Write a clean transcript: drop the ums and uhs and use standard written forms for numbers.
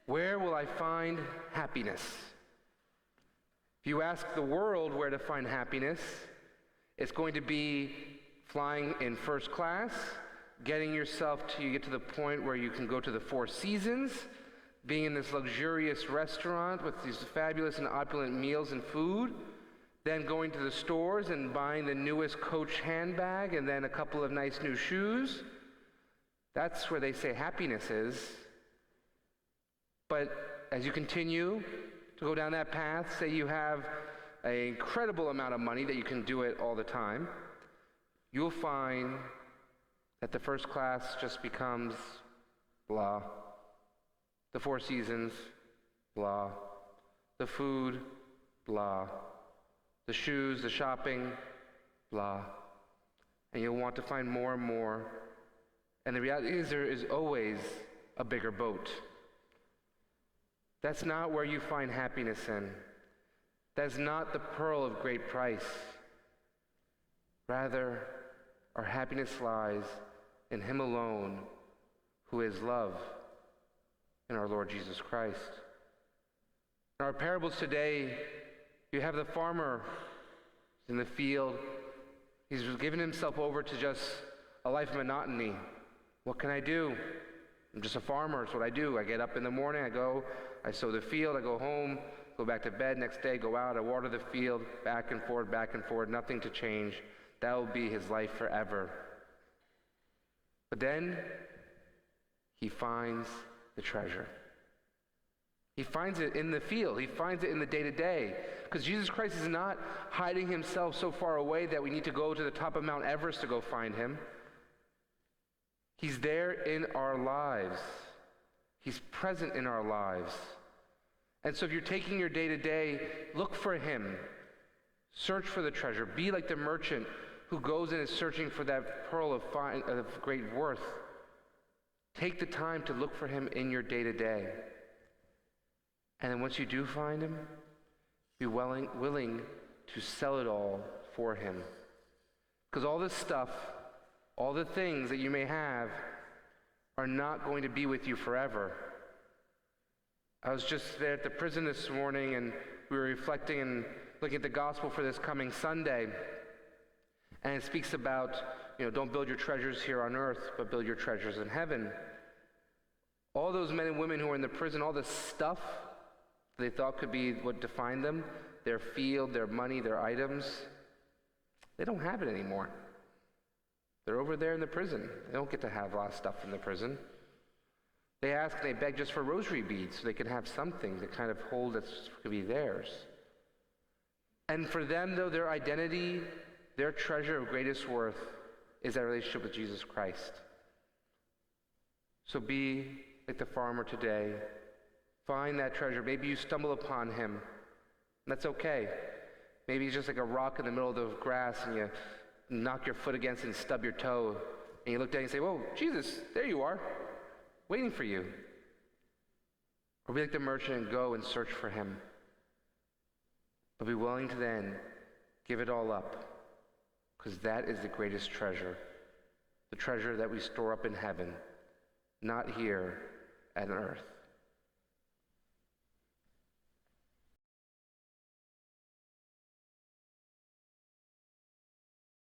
Where will I find happiness? If you ask the world where to find happiness, it's going to be flying in first class, getting yourself to you get to the point where you can go to the Four Seasons, being in this luxurious restaurant with these fabulous and opulent meals and food, then going to the stores and buying the newest Coach handbag and then a couple of nice new shoes. That's where they say happiness is. But as you continue to go down that path, say you have an incredible amount of money that you can do it all the time, you'll find that the first class just becomes blah. The Four Seasons, blah. The food, blah. The shoes, the shopping, blah. And you'll want to find more and more. And the reality is there is always a bigger boat. That's not where you find happiness in. That's not the pearl of great price. Rather, our happiness lies in Him alone, who is love, in our Lord Jesus Christ. In our parables today, you have the farmer in the field. He's given himself over to just a life of monotony. What can I do? I'm just a farmer. It's what I do. I get up in the morning, I sow the field, I go home, go back to bed, next day go out, I water the field, back and forth, nothing to change. That will be his life forever. But then he finds the treasure. He finds it in the field. He finds it in the day-to-day. Because Jesus Christ is not hiding himself so far away that we need to go to the top of Mount Everest to go find him. He's there in our lives. He's present in our lives. And so if you're taking your day-to-day, look for him. Search for the treasure. Be like the merchant who goes and is searching for that pearl of great worth. Take the time to look for him in your day-to-day. And then once you do find him, be willing to sell it all for him. Because all this stuff, all the things that you may have, are not going to be with you forever. I was just there at the prison this morning, and we were reflecting and looking at the gospel for this coming Sunday. And it speaks about, don't build your treasures here on earth, but build your treasures in heaven. All those men and women who are in the prison, all the stuff they thought could be what defined them, their field, their money, their items, they don't have it anymore. They're over there in the prison. They don't get to have a lot of stuff in the prison. They ask and they beg just for rosary beads so they can have something to kind of hold that could be theirs. And for them, though, their identity, their treasure of greatest worth is that relationship with Jesus Christ. So be like the farmer today. Find that treasure. Maybe you stumble upon him. That's okay. Maybe he's just like a rock in the middle of the grass and you knock your foot against it and stub your toe. And you look down and say, whoa, Jesus, there you are, waiting for you. Or be like the merchant and go and search for him. But be willing to then give it all up. Because that is the greatest treasure. The treasure that we store up in heaven, not here on earth.